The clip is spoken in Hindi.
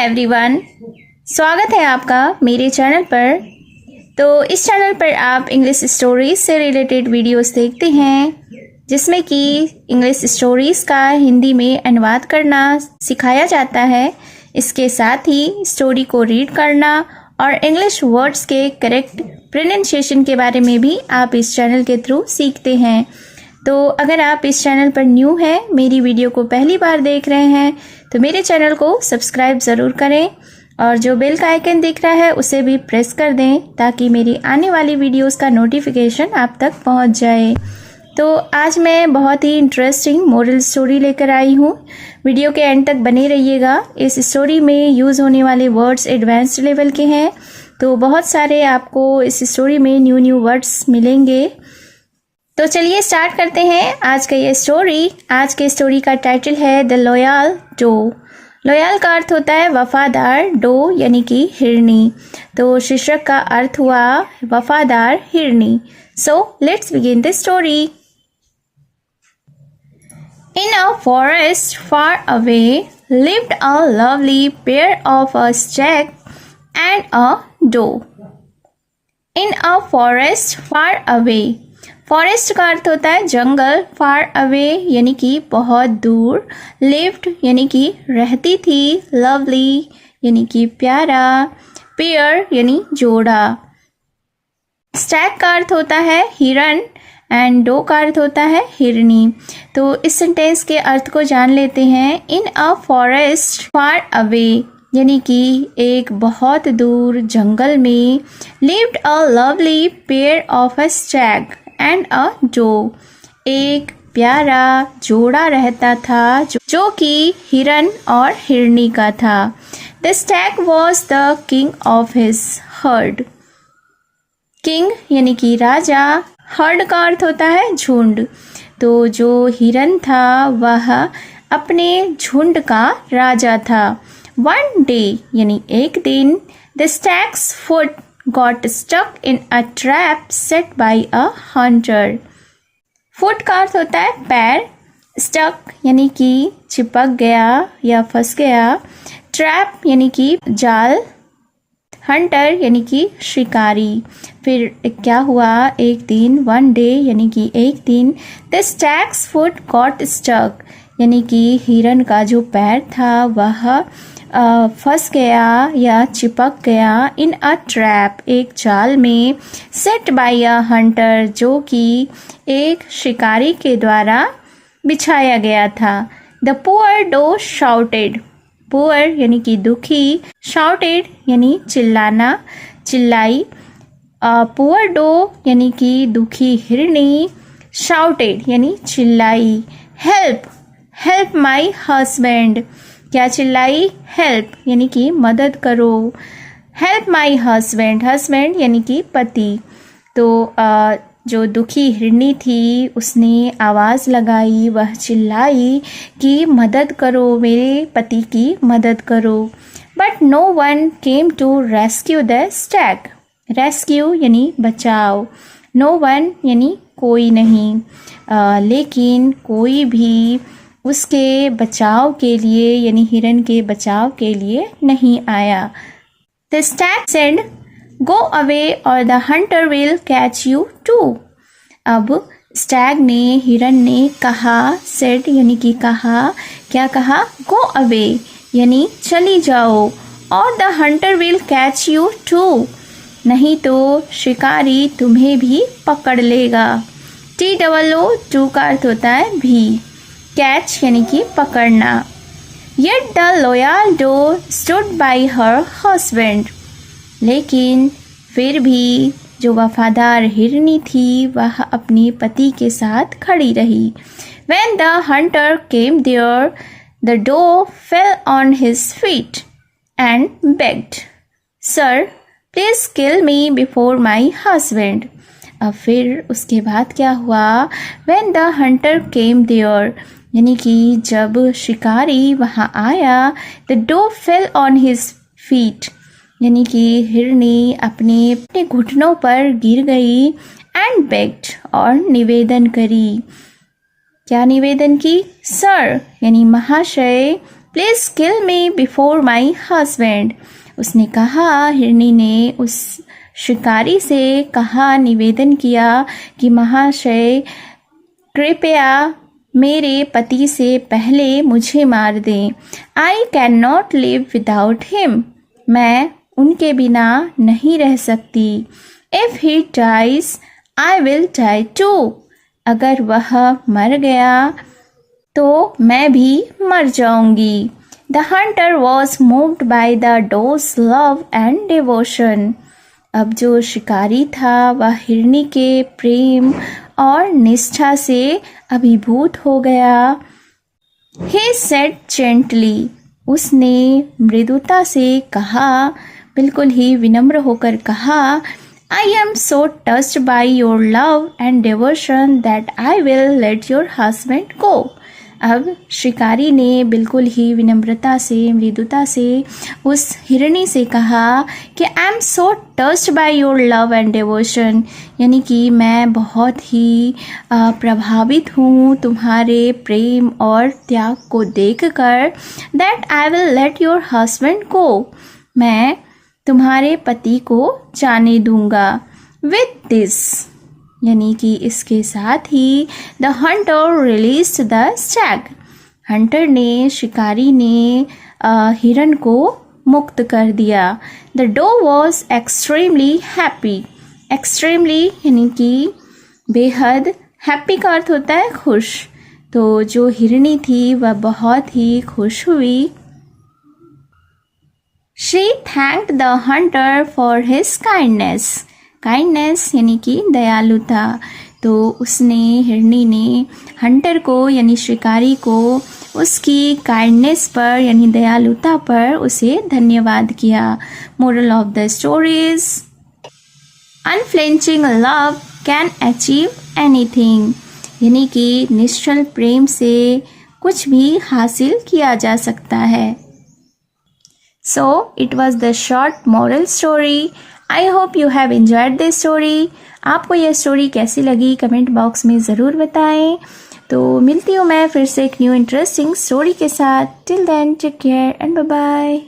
एवरीवन, स्वागत है आपका मेरे चैनल पर। तो इस चैनल पर आप इंग्लिश स्टोरीज से रिलेटेड वीडियोस देखते हैं, जिसमें कि इंग्लिश स्टोरीज का हिंदी में अनुवाद करना सिखाया जाता है। इसके साथ ही स्टोरी को रीड करना और इंग्लिश वर्ड्स के करेक्ट प्रोनाउंसिएशन के बारे में भी आप इस चैनल के थ्रू सीखते हैं। तो अगर आप इस चैनल पर न्यू हैं, मेरी वीडियो को पहली बार देख रहे हैं, तो मेरे चैनल को सब्सक्राइब ज़रूर करें और जो बेल का आइकन दिख रहा है उसे भी प्रेस कर दें, ताकि मेरी आने वाली वीडियोस का नोटिफिकेशन आप तक पहुंच जाए। तो आज मैं बहुत ही इंटरेस्टिंग मोरल स्टोरी लेकर आई हूँ। वीडियो के एंड तक बने रहिएगा। इस स्टोरी में यूज़ होने वाले वर्ड्स एडवांस्ड लेवल के हैं, तो बहुत सारे आपको इस स्टोरी में न्यू वर्ड्स मिलेंगे। तो चलिए स्टार्ट करते हैं आज का ये स्टोरी। आज के स्टोरी का टाइटल है द लॉयल डो। लॉयल का अर्थ होता है वफादार, डो यानी कि हिरनी। तो शीर्षक का अर्थ हुआ वफादार हिरनी। So let's begin the story. In a forest far away lived a lovely pair of a stag and a doe. In a forest far away, forest का अर्थ होता है जंगल, फार अवे यानी कि बहुत दूर, लिव्ड यानी कि रहती थी, लवली यानी कि प्यारा, पेयर यानी जोड़ा। स्टैग का अर्थ होता है हिरन एंड डो का अर्थ होता है हिरनी। तो इस सेंटेंस के अर्थ को जान लेते हैं। इन अ फॉरेस्ट फार अवे यानी कि एक बहुत दूर जंगल में, lived a lovely pair of a stag and a doe, एक प्यारा जोड़ा रहता था जो कि हिरन और हिरनी का था। The Stag was the king of his heard. King यानी कि राजा, हर्ड का अर्थ होता है झुंड। तो जो हिरन था वह अपने झुंड का राजा था। वन डे यानी एक दिन, the stag's foot got stuck in a trap set by a hunter. Foot का अर्थ होता है पैर, स्टक यानी कि चिपक गया या फंस गया, ट्रैप यानी कि जाल, हंटर यानी कि शिकारी। फिर क्या हुआ, एक दिन, वन डे यानी कि एक दिन, the stag's foot got stuck यानी कि हिरन का जो पैर था वह फंस गया या चिपक गया, इन अ ट्रैप एक जाल में, सेट बाय अ हंटर जो कि एक शिकारी के द्वारा बिछाया गया था। The poor doe shouted, poor यानी कि दुखी, शाउटेड यानी चिल्लाना, चिल्लाई। पुअर डो यानी कि दुखी हिरनी, शाउटेड यानी चिल्लाई। हेल्प, हेल्प माई हस्बैंड, क्या चिल्लाई, हेल्प यानी कि मदद करो। हेल्प माई हस्बैंड, हस्बैंड यानी कि पति। तो जो दुखी हिरनी थी उसने आवाज़ लगाई, वह चिल्लाई कि मदद करो, मेरे पति की मदद करो। But no one came to rescue the stag. Rescue यानी बचाओ, नो वन यानी कोई नहीं, लेकिन कोई भी उसके बचाव के लिए यानी हिरन के बचाव के लिए नहीं आया। The stag said go away और the hunter will catch you too. अब स्टैग ने, हिरन ने कहा, सेड यानी कि कहा, क्या कहा, गो अवे यानी चली जाओ, और the hunter will catch you too, नहीं तो शिकारी तुम्हें भी पकड़ लेगा। TOO टू का अर्थ होता है भी, कैच यानी कि पकड़ना। Yet the loyal doe stood by her husband. लेकिन फिर भी जो वफादार हिरनी थी वह अपने पति के साथ खड़ी रही। When the hunter came there, the doe fell on his feet and begged, "Sir, please kill me before my husband." अब फिर उसके बाद क्या हुआ, When the hunter came there यानी कि जब शिकारी वहाँ आया, the doe fell on his feet यानी कि हिरनी अपने घुटनों पर गिर गई, एंड बेग्ड और निवेदन करी। क्या निवेदन की, सर यानी महाशय, please kill me before my husband. उसने कहा, हिरनी ने उस शिकारी से कहा, निवेदन किया कि महाशय कृपया मेरे पति से पहले मुझे मार दें। I can not live without him. मैं उनके बिना नहीं रह सकती। If he dies I will die too. अगर वह मर गया तो मैं भी मर जाऊंगी। The hunter was moved by the doe's love and devotion. अब जो शिकारी था वह हिरनी के प्रेम और निष्ठा से अभिभूत हो गया। He said gently, उसने मृदुता से कहा, बिल्कुल ही विनम्र होकर कहा, I am so touched by your love and devotion that I will let your husband go. अब शिकारी ने बिल्कुल ही विनम्रता से, मृदुता से उस हिरनी से कहा कि I am so touched by your love and devotion, यानी कि मैं बहुत ही प्रभावित हूँ तुम्हारे प्रेम और त्याग को देखकर, that I will let your husband go, मैं तुम्हारे पति को जाने दूंगा। विथ दिस, यानी कि इसके साथ ही the hunter released the stag, hunter ने, शिकारी ने हिरन को मुक्त कर दिया। The doe was extremely happy. Extremely यानी कि बेहद, हैप्पी का अर्थ होता है खुश, तो जो हिरनी थी वह बहुत ही खुश हुई। She thanked the Hunter for his kindness. Kindness यानी कि दयालुता, तो उसने, हिरनी ने हंटर को यानी शिकारी को उसकी काइंडनेस पर यानी दयालुता पर उसे धन्यवाद किया। Moral of the stories, unflinching love can achieve anything, यानी कि निश्चल प्रेम से कुछ भी हासिल किया जा सकता है। So it was the short moral story. I hope you have enjoyed this story. आपको यह स्टोरी कैसी लगी कमेंट बॉक्स में ज़रूर बताएं। तो मिलती हूँ मैं फिर से एक न्यू इंटरेस्टिंग स्टोरी के साथ। Till then take care and bye bye.